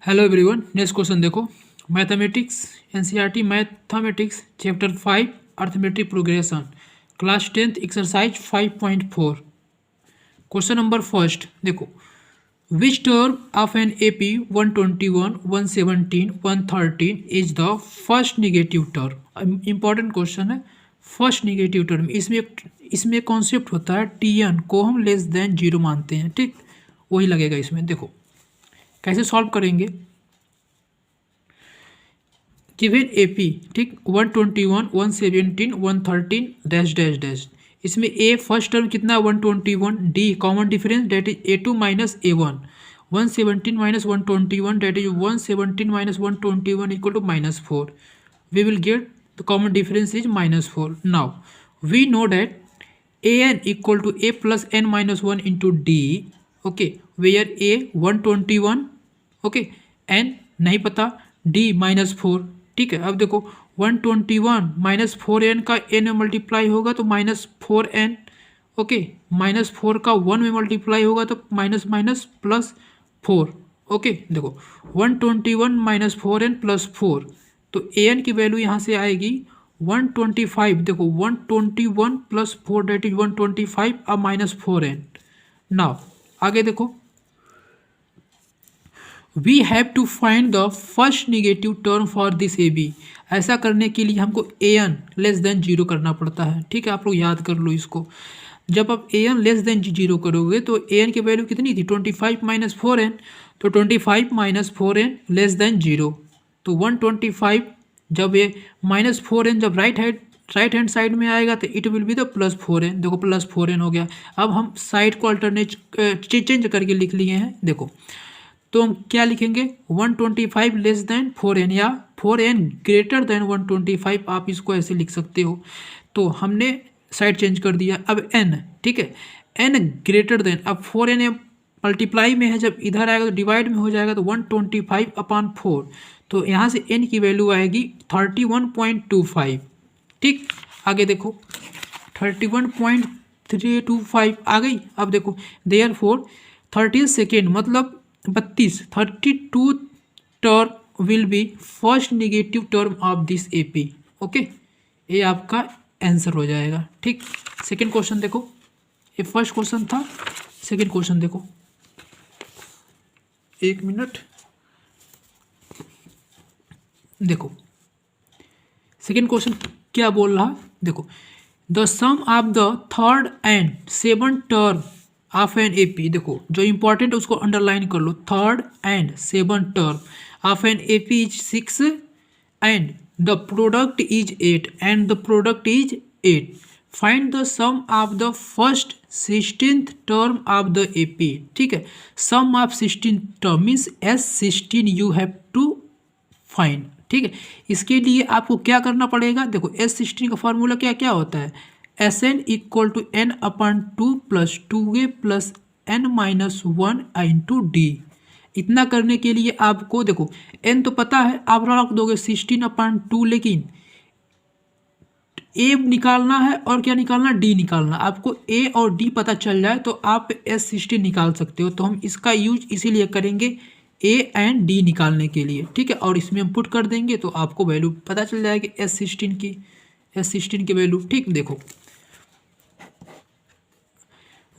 Hello everyone, next question देखो। Mathematics NCERT mathematics chapter 5 arithmetic progression class 10th exercise 5.4। Question number first देखो, which term of an AP 121 117 113 is the first negative term. Important question है। First negative term इसमें concept होता है T N को हम less than zero मानते हैं, ठीक। वही लगेगा इसमें। देखो कैसे सॉल्व करेंगे। गिवन एपी, ठीक, 121 117 113 डैश डैश डैश। इसमें ए फर्स्ट टर्म कितना 121, D common difference that is A2 minus A1, 117 minus 121 that is 117 minus 121 equal to -4। We will get the common difference is -4। Now we know that an equal to a plus n minus 1 into D. Okay, where a 121, okay, n नहीं पता, d -4। ठीक है, अब देखो 121 minus 4n का n में multiply होगा तो -4n। ओके, -4 का 1 में मल्टीप्लाई होगा तो माइनस माइनस +4। ओके, देखो 121 माइनस 4n प्लस 4, तो an की वैल्यू यहाँ से आएगी 125। देखो 121 प्लस 4 डेट इज 125 अब -4n। नाउ आगे देखो, we have to find the first negative term for this A B. ऐसा करने के लिए हमको A N less than zero करना पड़ता है, ठीक है। आप लोग याद कर लो इसको। जब आप ए एन लेस देन जीरो करोगे तो ए एन की वैल्यू कितनी थी 25 माइनस 4n, तो 25 minus 4n less than zero, तो 125। जब ये -4n जब राइट हैंड साइड में आएगा तो it will be the +4n। देखो +4n हो गया। अब हम साइड को अल्टरनेट चेंज करके लिख लिए हैं। देखो तो हम क्या लिखेंगे 125 लेस देन 4n या 4n ग्रेटर देन 125, आप इसको ऐसे लिख सकते हो। तो हमने साइड चेंज कर दिया। अब n, ठीक है, n ग्रेटर देन, अब 4n मल्टीप्लाई में है, जब इधर आएगा तो डिवाइड में हो जाएगा, तो 125/4। तो यहाँ से n की वैल्यू आएगी 31.25। ठीक, आगे देखो 31.325 आ गई। अब देखो देयरफॉर 32 मतलब 32 term will be first negative term of this AP. Okay, ये आपका आंसर हो जाएगा। ठीक, सेकंड क्वेश्चन देखो। ये फर्स्ट क्वेश्चन था, सेकंड क्वेश्चन देखो। एक मिनट, देखो सेकंड क्वेश्चन क्या बोल रहा। देखो, the sum of the third and seven term of an AP. देखो जो इंपॉर्टेंट उसको अंडरलाइन कर लो। Third and seven term of an AP is 6 and the product is 8 and the product is 8। Find the sum of the first 16th term of the AP. ठीक है, sum of 16 term means S16 you have to find. ठीक है, इसके लिए आपको क्या करना पड़ेगा। देखो S16 का फॉर्मूला क्या क्या होता है, Sn equal to n/2 plus 2a plus n minus 1 into D. इतना करने के लिए आपको देखो n तो पता है, आप रख दोगे 16/2, लेकिन a निकालना है और क्या निकालना, d निकालना। आपको a और d पता चल जाए तो आप S16 निकाल सकते हो। तो हम इसका यूज इसीलिए करेंगे a एंड d निकालने के लिए। ठीक है, और इसमें हम पुट कर देंगे तो आपको वैल्यू पता चल जाएगी S16 की वैल्यू। ठीक, देखो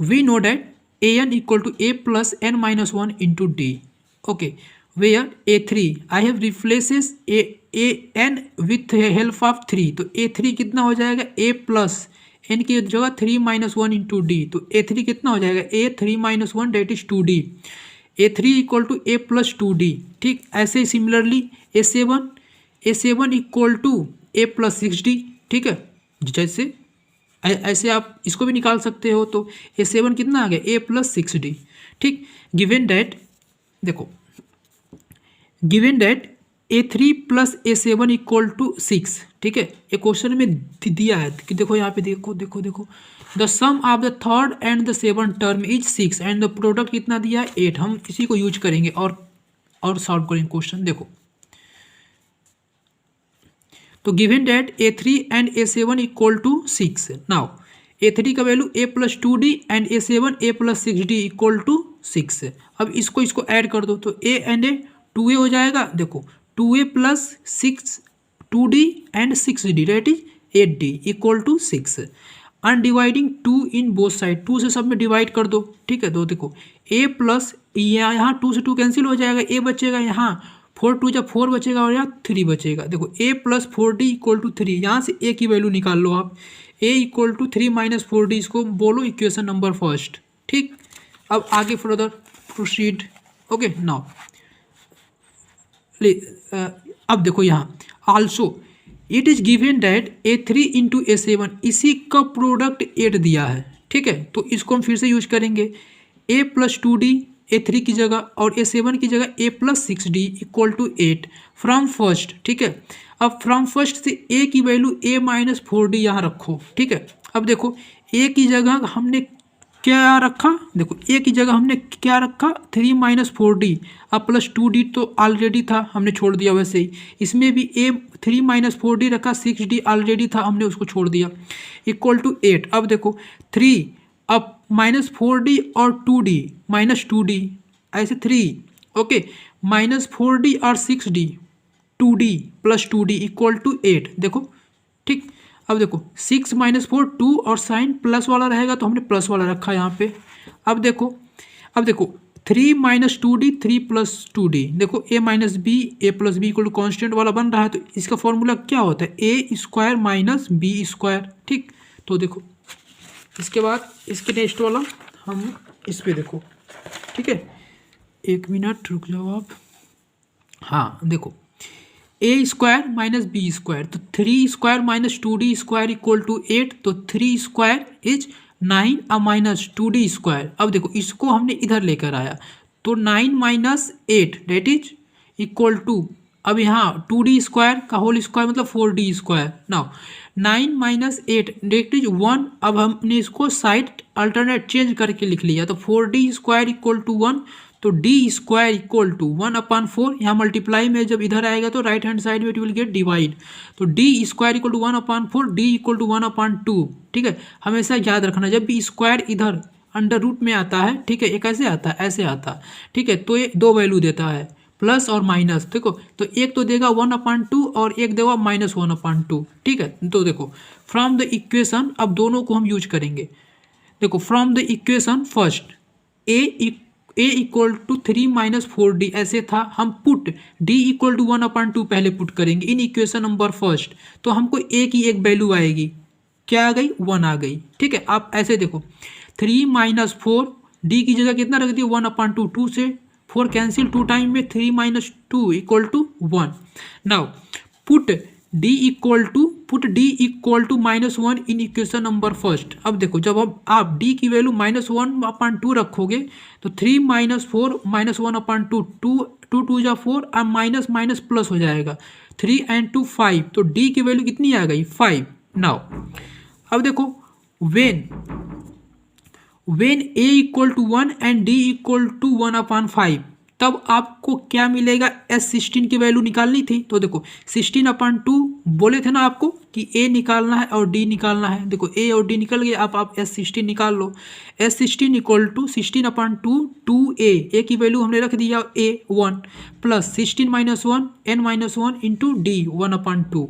we know that an equal to a plus n minus 1 into D. Okay, where a3 I have replaces an with help of 3, तो a3 कितना हो जाएगा a प्लस n की जगह 3 माइनस 1 इंटू डी, तो a3 कितना हो जाएगा a3 minus 1 that is 2d। a3 equal to a plus 2d। ठीक, ऐसे similarly a7 equal to a plus 6d। ठीक है, जैसे ऐसे आप इसको भी निकाल सकते हो। तो a7 कितना आ गया a प्लस 6d। ठीक, गिवन डेट, देखो given that a3 plus a7 equal to 6। ठीक है, ये क्वेश्चन में दिया है कि देखो यहाँ पे देखो the sum of the third and the seven term is 6 and the product कितना दिया है 8। हम इसी को यूज करेंगे और सॉल्व करेंगे क्वेश्चन। देखो तो given that a3 and a7 equal to 6। Now a3 का value a plus 2d and a7 a plus 6d equal to 6। अब इसको ऐड कर दो तो a एंड a 2a हो जाएगा, देखो 2a plus 2d and 6d that is 8d equal to 6। On dividing 2 in both side, 2 से सब में डिवाइड कर दो, ठीक है। तो देखो a प्लस यहाँ 2 से 2 कैंसिल हो जाएगा, a बचेगा यहाँ 4 2 जब 4 बचेगा और यहाँ 3 बचेगा। देखो a plus 4d equal to 3, यहाँ से a की वैल्यू निकाल लो आप, a equal to 3 minus 4d, इसको बोलो इक्वेशन नंबर फर्स्ट, ठीक। अब आगे फर्दर प्रोसीड, ओके नाउ अब देखो यहाँ also it is given that a3 into a7, इसी का प्रोडक्ट 8 दिया है, ठीक है। तो इसको हम फिर से यूज करेंगे, a प्लस 2d a3 की जगह और a7 की जगह a plus 6d equal to 8 from first, ठीक है। अब फ्रॉम फर्स्ट से a की वैल्यू a माइनस 4d यहाँ रखो, ठीक है। अब देखो a की जगह हमने क्या रखा, देखो a की जगह हमने क्या रखा 3 माइनस 4d, अब प्लस 2d तो ऑलरेडी था, हमने छोड़ दिया वैसे ही। इसमें भी a 3 माइनस 4d रखा, 6d ऑलरेडी था, हमने उसको छोड़ दिया इक्वल टू 8। अब देखो 3, अब माइनस 4d और 2d माइनस 2d ऐसे 3, ओके, माइनस 4d और 6d 2d plus 2d equal to 8, देखो ठीक। अब देखो 6 माइनस 4 2 और साइन प्लस वाला रहेगा तो हमने प्लस वाला रखा यहाँ पे। अब देखो 3 माइनस 2d 3 प्लस 2d, देखो a minus B A plus B equal to constant वाला बन रहा है, तो इसका फॉर्मूला क्या होता है a square minus B square, ठीक। तो देखो इसके बाद इसके नेक्स्ट वाला हम इस पे देखो, ठीक है, 1 मिनट रुक जाओ आप। हाँ देखो a square minus B square, तो 3 square minus 2d square equal to 8, तो 3 स्क्वायर इज 9 और माइनस 2d स्क्वायर। अब देखो इसको हमने इधर लेकर आया, तो 9 minus 8 that is equal to, अब यहाँ 2d स्क्वायर का होल स्क्वायर मतलब 4d square. Now 9 minus 8 that is 1, अब हमने इसको साइड अल्टरनेट चेंज करके लिख लिया, तो 4d स्क्वायर इक्वल टू 1, तो d स्क्वायर इक्वल टू 1/4, यहाँ मल्टीप्लाई में जब इधर आएगा तो राइट हैंड साइड में इट विल गेट डिवाइड, तो d square equal to 1/4, d equal to 1/2, ठीक है। हमेशा याद रखना जब भी स्क्वायर इधर अंडर रूट में आता है, ठीक है, एक ऐसे आता है ऐसे आता है, ठीक है, तो ये दो वैल्यू देता है प्लस और माइनस, देखो तो एक तो देगा 1/2 और एक देगा -1/2, ठीक है। तो देखो फ्रॉम द इक्वेशन, अब दोनों को हम यूज करेंगे, देखो from the equation first a equal to 3 minus 4d ऐसे था, हम पुट d इक्वल टू 1/2 पहले पुट करेंगे इन इक्वेशन नंबर फर्स्ट, तो हमको a की एक वैल्यू आएगी, क्या आ गई 1 आ गई, ठीक है। आप ऐसे देखो 3 माइनस 4 d की जगह कितना रख दिया 1/2, 2 से 4 कैंसिल, 2 टाइम में 3 minus 2 equal to 1। Now put d equal to -1 in equation number first. अब देखो जब आप d की वैल्यू -1/2 रखोगे तो 3 माइनस 4 -1/2, 2 2 जा 4 और माइनस माइनस प्लस हो जाएगा, 3 and 2 5, तो d की वैल्यू कितनी आ गई 5। नाउ अब देखो when a equal to 1 and d equal to 1/5, तब आपको क्या मिलेगा, S16 की वैल्यू निकालनी थी, तो देखो 16/2 बोले थे ना आपको कि a निकालना है और d निकालना है, देखो a और d निकल गए, आप S16 निकाल लो। S16 इक्वल टू 16/2 2a की वैल्यू हमने रख दिया a 1 plus 16 minus 1 n minus 1 into d 1/2।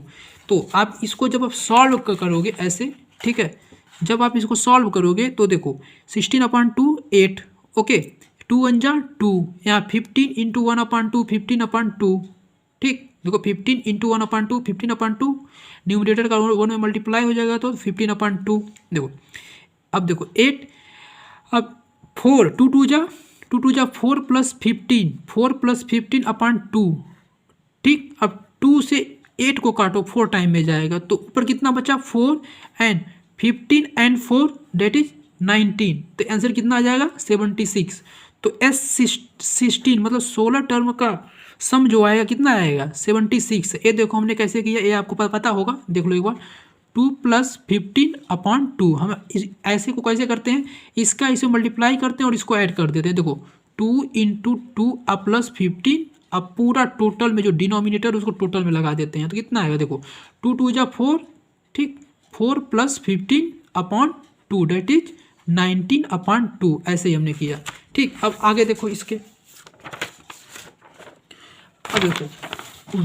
तो आप इसको जब आप सॉल्व करोगे ऐसे, ठीक है, जब आप इसको सॉल्व करोगे तो देखो 16/2 8, ओके, 2 1 जा 2, यहाँ 15 इंटू 1/2 15/2, ठीक, देखो 15 इंटू 1/2 15/2, न्यूमरेटर का 1 में मल्टीप्लाई हो जाएगा तो 15/2। देखो अब देखो 8, अब 4 2 2 जा 4 प्लस 15 4 प्लस 15/2, ठीक। अब 2 से 8 को काटो 4 टाइम में जाएगा, तो ऊपर कितना बचा 4 एंड 15 एंड 4 डेट इज 19, तो आंसर कितना आ जाएगा 76। तो S16 मतलब 16 टर्म का सम जो आएगा कितना आएगा 76। ये देखो हमने कैसे किया, ये आपको पता होगा, देख लो एक बार, 2 + 15/2, हम ऐसे को कैसे करते हैं, इसका इसे मल्टीप्लाई करते हैं और इसको ऐड कर देते हैं, देखो 2 × 2 अब प्लस 15, अब पूरा टोटल में जो डिनोमिनेटर उसको टोटल में लगा देते हैं, तो कितना आएगा देखो 2 2 जा 4, ठीक, 4 + 15/2 डेट इज 19/2, ऐसे ही हमने किया, ठीक। अब आगे देखो इसके, अब देखो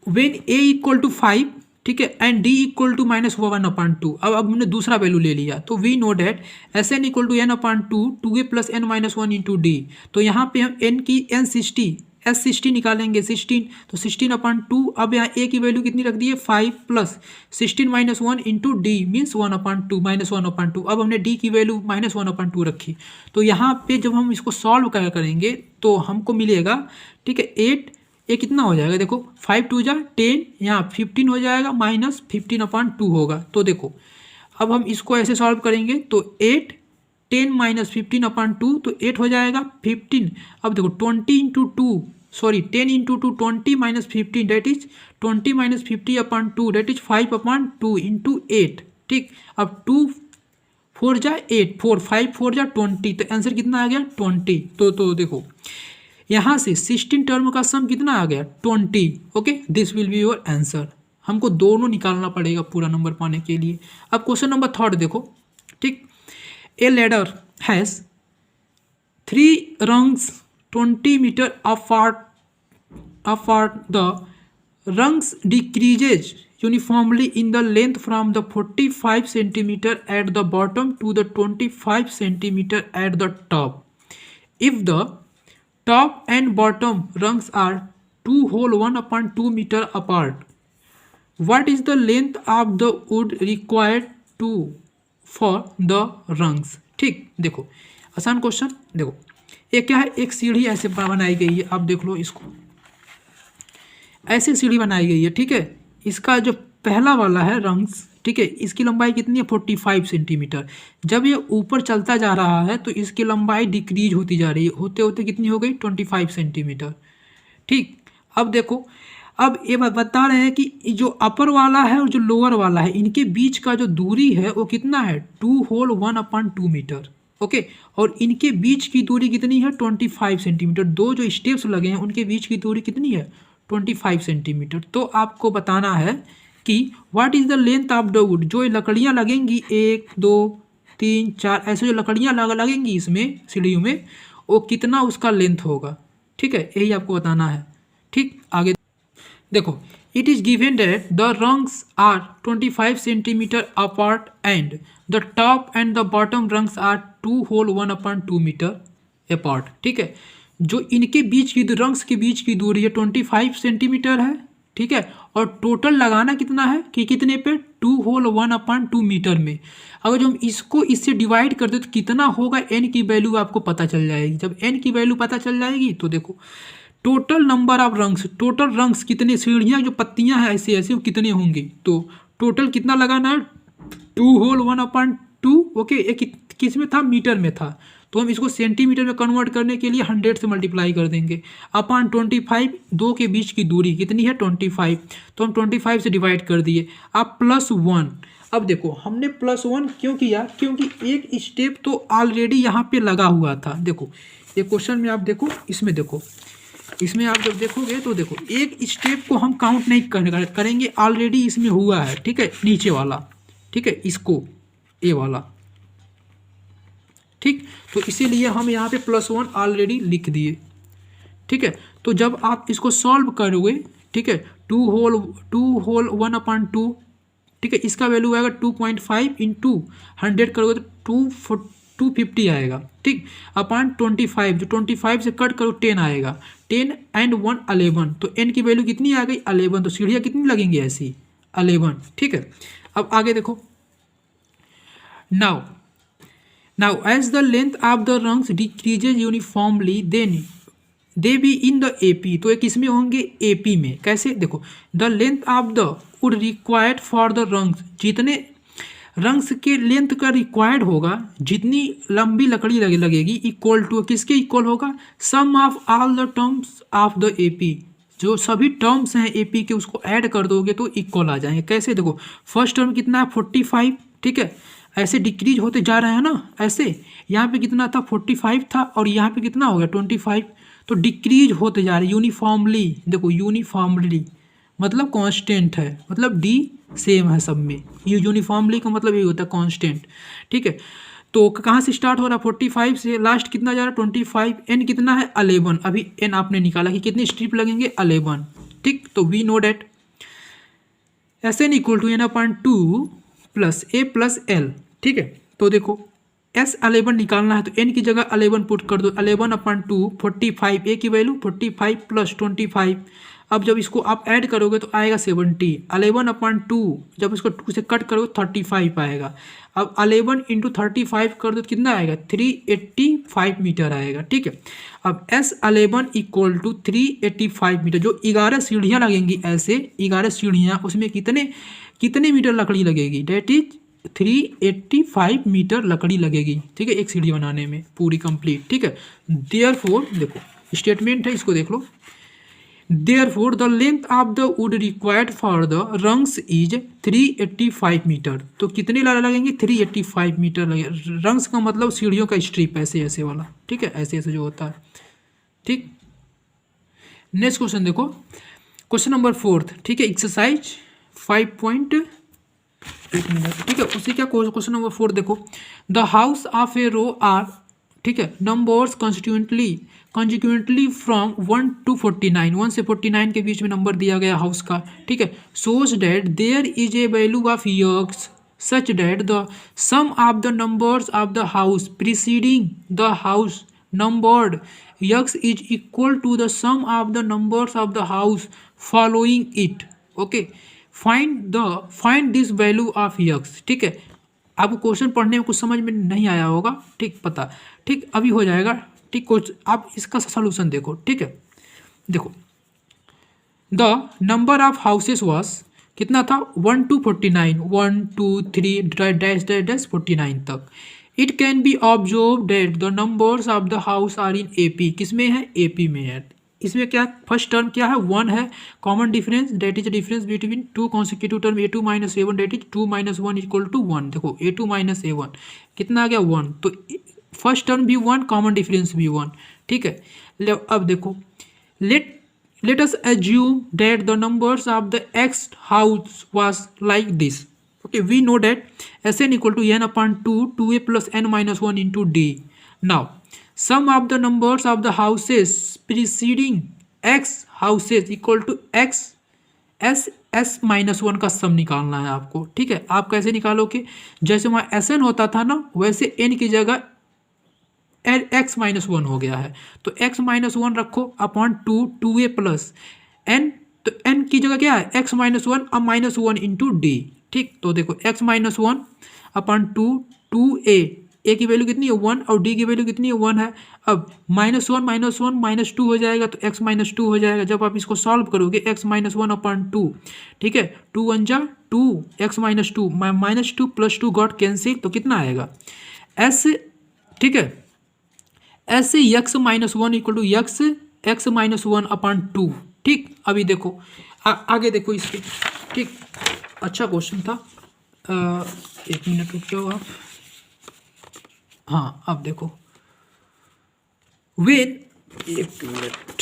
वेन ए इक्वल टू 5, ठीक है, एंड डी इक्वल टू -1/2। अब हमने दूसरा वैल्यू ले लिया, तो we know that S N equal to n/2 2a plus n-1 into D. तो यहाँ पे हम n की n60 S60 निकालेंगे 16, तो 16/2। अब यहाँ a की वैल्यू कितनी रख दी है 5 प्लस 16 - 1 इंटू डी मीन्स 1/2 -1/2। अब हमने d की वैल्यू -1/2 रखी। तो यहाँ पे जब हम इसको सॉल्व करेंगे तो हमको मिलेगा, ठीक है, 8 ये कितना हो जाएगा, देखो 5 2 जा 10, यहाँ 15 हो जाएगा -15/2 होगा। तो देखो अब हम इसको ऐसे सॉल्व करेंगे तो 8 10 - 15/2 तो 8 हो जाएगा 15। अब देखो 10 into 2 20 - 15 that is 20 - 50/2 that is 5/2 into 8, ठीक। अब 2 4 जा 8 4 5 4 जा 20, तो आंसर कितना आ गया 20। तो देखो यहाँ से 16 टर्म का सम कितना आ गया 20। Okay, this will be your answer. हमको दोनों निकालना पड़ेगा पूरा नंबर पाने के लिए। अब क्वेश्चन नंबर 3 देखो, ठीक। ए ladder has 3 rungs 20 meter apart. The rungs decreases uniformly in the length from the 45 centimeter at the bottom to the 25 centimeter at the top. If the top and bottom rungs are 2 whole 1/2 meter apart, what is the length of the wood required for the rungs? ठीक, देखो आसान question. देखो ये क्या है, एक सीढ़ी ऐसे बनाई गई है, आप देख लो इसको, ऐसे सीढ़ी बनाई गई है, ठीक है। इसका जो पहला वाला है रंग्स, ठीक है, इसकी लंबाई कितनी है 45 सेंटीमीटर। जब ये ऊपर चलता जा रहा है तो इसकी लंबाई डिक्रीज होती जा रही है, होते होते कितनी हो गई 25 सेंटीमीटर, ठीक। अब देखो, अब ये बता रहे हैं कि जो अपर वाला है और जो लोअर वाला है इनके बीच का जो दूरी है वो कितना है 2 whole 1/2 मीटर। ओके, और इनके बीच की दूरी कितनी है 25 सेंटीमीटर। दो जो स्टेप्स लगे हैं उनके बीच की दूरी कितनी है 25 सेंटीमीटर। तो आपको बताना है कि what is the length of the would. जो लकड़ियाँ लगेंगी 1 2 3 4 ऐसे जो लकड़ियाँ लगेंगी इसमें सीढ़ियों में, वो कितना उसका लेंथ होगा, ठीक है, यही आपको बताना है, ठीक। आगे देखो, it is given that the rungs are 25 centimetre apart and the top and the bottom rungs are 2 whole 1/2 metre apart, ठीक है। जो इनके बीच की रंग्स के बीच की दूरी है 25 सेंटीमीटर है, ठीक है, और टोटल लगाना कितना है कि कितने पे 2 whole 1/2 मीटर में। अगर जो हम इसको इससे डिवाइड कर दे तो कितना होगा, n की वैल्यू आपको पता चल जाएगी। जब n की वैल्यू पता चल जाएगी तो देखो total number of rungs, total rungs कितने, सीढ़ियाँ जो पत्तियाँ हैं ऐसे ऐसे वो कितने होंगी, तो टोटल कितना लगाना है 2 whole 1/2। ओके, एक किस में था मीटर में था, तो हम इसको सेंटीमीटर में कन्वर्ट करने के लिए 100 से मल्टीप्लाई कर देंगे अपॉन 25। दो के बीच की दूरी कितनी है 25, तो हम 25 से डिवाइड कर दिए। अब +1। अब देखो हमने +1 क्यों किया, क्योंकि एक स्टेप तो ऑलरेडी यहाँ पे लगा हुआ था। देखो ये क्वेश्चन में आप देखो, इसमें देखो, इसमें आप जब देखोगे तो देखो एक स्टेप को हम काउंट नहीं करेंगे, ऑलरेडी इसमें हुआ है, ठीक है, नीचे वाला, ठीक है, इसको ए वाला, ठीक। तो इसीलिए हम यहाँ पे +1 ऑलरेडी लिख दिए, ठीक है। तो जब आप इसको सॉल्व करोगे, ठीक है, 2 whole 1/2, ठीक है, इसका वैल्यू आएगा 2.5 इंटू 100 करोगे तो 250 आएगा, ठीक, अपॉन 25। जो 25 से कट करो 10 आएगा, 10 and 1 11, तो n की वैल्यू कितनी आ गई 11। तो सीढ़ियाँ कितनी लगेंगी ऐसी 11, ठीक है। अब आगे देखो, now as the length of the rungs decreases uniformly then they be in the AP। तो ये किस में होंगे AP में। कैसे, देखो the length of the wood required for the rungs, जितने रंग्स के लेंथ का रिक्वायर्ड होगा, जितनी लंबी लकड़ी लगेगी, इक्वल टू किसके इक्वल होगा sum of all the terms of the AP। जो सभी टर्म्स हैं AP के उसको ऐड कर दोगे तो इक्वल आ जाएंगे। कैसे, देखो फर्स्ट टर्म कितना है 45, ठीक है, ऐसे डिक्रीज होते जा रहे हैं ना, ऐसे यहाँ पे कितना था 45 था और यहाँ पे कितना हो गया 25, तो डिक्रीज होते जा रहे यूनिफॉर्मली। देखो यूनिफॉर्मली मतलब कांस्टेंट है, मतलब डी सेम है सब में, ये यूनिफॉर्मली का मतलब ये होता है कांस्टेंट, ठीक है। तो कहाँ से स्टार्ट हो रहा है 45 से, लास्ट कितना जा रहा है 25, एन कितना है 11, अभी एन आपने निकाला कि कितनी स्ट्रिप लगेंगे 11, ठीक। तो we know that S N equal to n/2 plus A plus L, ठीक है। तो देखो S11 निकालना है तो n की जगह 11 पुट कर दो, 11/2 45, ए की वैल्यू 45 प्लस 25, अब जब इसको आप ऐड करोगे तो आएगा 70, 11/2 जब इसको 2 से कट करोगे 35 आएगा। अब 11 इंटू 35 कर दो तो कितना आएगा 385 मीटर आएगा, ठीक है। अब S11 इक्वल टू 385 मीटर, जो 11 सीढ़ियाँ लगेंगी ऐसे 11 सीढ़ियाँ, उसमें कितने मीटर लकड़ी लगेगी, डेट इज 385 मीटर लकड़ी लगेगी, ठीक है, एक सीढ़ी बनाने में पूरी कंप्लीट, ठीक है। देयरफॉर देखो स्टेटमेंट है, इसको देख लो। Therefore the length of the wood required for the rungs is 385 metre, तो कितने लगेंगे 385 मीटर लगे। रंग्स का मतलब सीढ़ियों का स्ट्रिप ऐसे ऐसे वाला, ठीक है, ऐसे ऐसे जो होता है, ठीक। नेक्स्ट क्वेश्चन देखो, क्वेश्चन नंबर 4, ठीक है, एक्सरसाइज 5. एक मिनट, ठीक है, उसी क्या क्वेश्चन नंबर 4 देखो। The house of a row are, ठीक है, नंबर्स कॉन्जिक्वेंटली फ्रॉम 1 to 49, 1 से 49 के बीच में नंबर दिया गया हाउस का, ठीक है। Show that there is a value of X such that the sum of the numbers of the house preceding the house numbered X is equal to the sum of the numbers of the house following it, okay. Find this value of X, ठीक है। आपको question पढ़ने में कुछ समझ में नहीं आया होगा, ठीक, पता, ठीक, अभी हो जाएगा, ठीक। आप इसका सलूशन देखो, ठीक है। देखो the number of houses was कितना था 1 to 49, 1 2 3 डैश डैश डैश 49 तक। It can be observe that the numbers of the house are in AP, किसमें है AP में है। इसमें क्या फर्स्ट टर्म क्या है 1 है, common difference that is difference between 2 consecutive term A2 - A1 that is 2 - 1 equal to 1। देखो A2 - A1 कितना आ गया 1, तो फर्स्ट टर्म भी 1, कॉमन डिफरेंस भी 1, ठीक है। अब देखो let us assume that the numbers of the x house was like this, okay. We know that Sn equal to n/2 2a + n - 1 into d। Now sum of the numbers of the houses preceding x houses equal to x s -1 का सम निकालना है आपको, ठीक है। आप कैसे निकालोगे, जैसे वहाँ Sn होता था ना, वैसे n की जगह x -1 हो गया है, तो x -1 रखो अपॉन 2a + n, तो n की जगह क्या है x -1 अब -1 इंटू डी, ठीक। तो देखो x -1 अपॉन 2a, ए की वैल्यू कितनी है 1 और डी की वैल्यू कितनी है 1 है। अब -1 -2 हो जाएगा तो x -2 हो जाएगा। जब आप इसको सॉल्व करोगे x -1/2, ठीक है, 2 1 जा 2, x -2 -2 + 2 गॉट कैंसिल, तो कितना आएगा s, ठीक है, ऐसे x -1 इक्वल टू x -1/2, ठीक। अभी देखो आगे देखो इसके, ठीक, अच्छा क्वेश्चन था। एक मिनट रुक जाओ आप, हाँ अब देखो वेन, एक मिनट,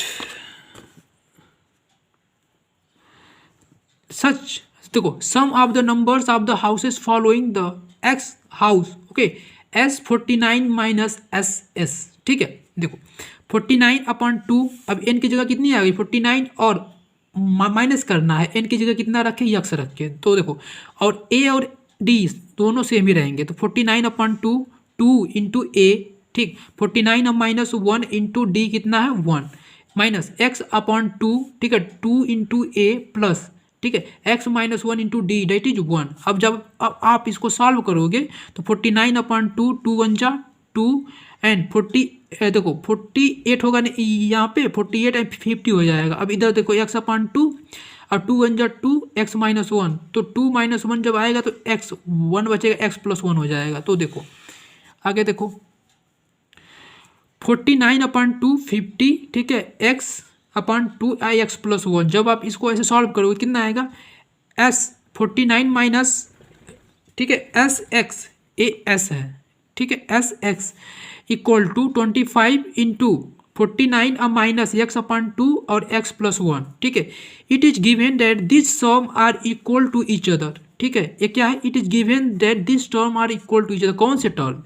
सच देखो sum of the numbers of the houses following the x house, okay, S49 - SS, ठीक है। देखो 49/2, अब n की जगह कितनी आ गई 49 और माइनस करना है, n की जगह कितना रखे यक्स रखे, तो देखो और a और d दोनों सेम ही रहेंगे, तो 49/2 2 इंटू a, ठीक, 49 अब -1 इंटू डी कितना है 1 माइनस x/2, ठीक है, 2 इंटू a प्लस, ठीक है, x -1 into d that is 1। अब जब आप इसको सॉल्व करोगे तो 49/2 2 1 जा 2 एंड 40, देखो 48 होगा नहीं यहाँ पे, 48 एंड 50 हो जाएगा। अब इधर देखो x/2 और 2 1 जा 2 x -1, तो 2 - 1 जब आएगा तो x 1 बचेगा, x + 1 हो जाएगा। तो देखो आगे देखो 49/2 50, ठीक है, x/2 x + 1, जब आप इसको ऐसे सॉल्व करोगे कितना आएगा s 49 माइनस, ठीक है, एस एक्स ए एस है, ठीक है, S x equal to 25 into 49 अब माइनस x/2 और x + 1, ठीक है। It is given that this sum are equal to each other, ठीक है, ये क्या है, it is given that this term are equal to each other, कौन से टर्म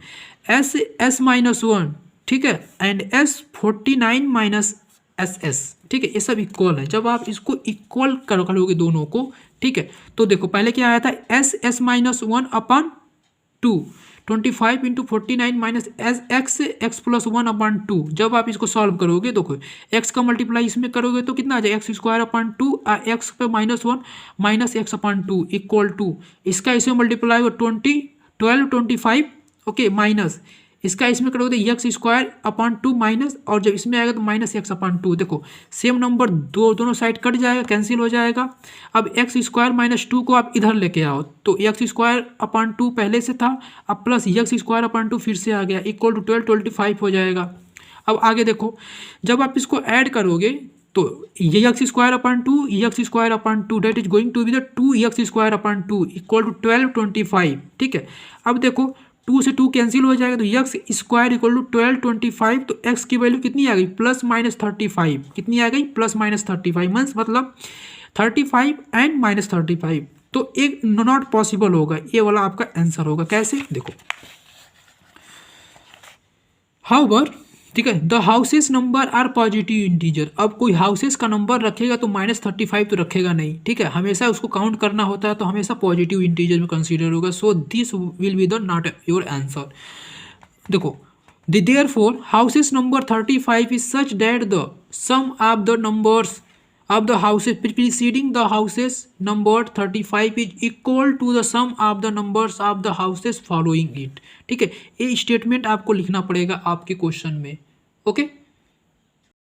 एस माइनस वन, ठीक है, एंड एस 49 माइनस एस, ठीक है, ये सब इक्वल है। जब आप इसको इक्वल करोगे दोनों को, ठीक है, तो देखो पहले क्या आया था, S minus one upon 2, 25 into 49 minus x plus one upon 2। जब आप इसको सॉल्व करोगे, देखो एक्स का मल्टीप्लाई इसमें करोगे तो कितना आ जाएगा, एक्स स्क्वायर अपॉन 2, एक्स पे minus one minus x upon 2 equal to, इसका इसमें मल्टीप्लाई हो 12 25, ओके, माइनस इसका इसमें करोगे तो एक्स स्क्वायर अपॉन 2 माइनस, और जब इसमें आएगा तो माइनस एक्स अपॉन 2। देखो सेम नंबर दोनों साइड कट जाएगा, कैंसिल हो जाएगा। अब एक्स स्क्वायर माइनस 2 को आप इधर लेके आओ, तो एक्स स्क्वायर अपॉन 2 पहले से था, अब प्लस एक्स स्क्वायर अपॉन 2 फिर से आ गया, इक्वल टू 12 25 हो जाएगा। अब आगे देखो, जब आप इसको ऐड करोगे तो ये x square upon 2, x square upon 2 that is going to be the 2 x square upon 2 equal to 12 25, ठीक है। अब देखो 2 से 2 कैंसिल हो जाएगा, तो एक्स स्क्वायर इक्वल टू 12 25, तो एक्स की वैल्यू कितनी आ गई, प्लस माइनस 35, कितनी आ गई, प्लस माइनस 35, मीन्स मतलब 35 एंड माइनस 35, तो एक नॉट पॉसिबल होगा, ये वाला आपका आंसर होगा। कैसे, देखो हाउएवर, ठीक है, the houses number are positive integer. अब कोई हाउसेस का नंबर रखेगा तो माइनस 35 तो रखेगा नहीं, ठीक है, हमेशा उसको काउंट करना होता है, तो हमेशा पॉजिटिव इंटीजर में कंसीडर होगा। So this will be the not your answer. देखो therefore houses number 35 is such that the sum of the numbers of the houses preceding the houses numbered 35 is equal to the sum of the numbers of the houses following it, ठीक है, ये statement आपको लिखना पड़ेगा आपके question में, okay.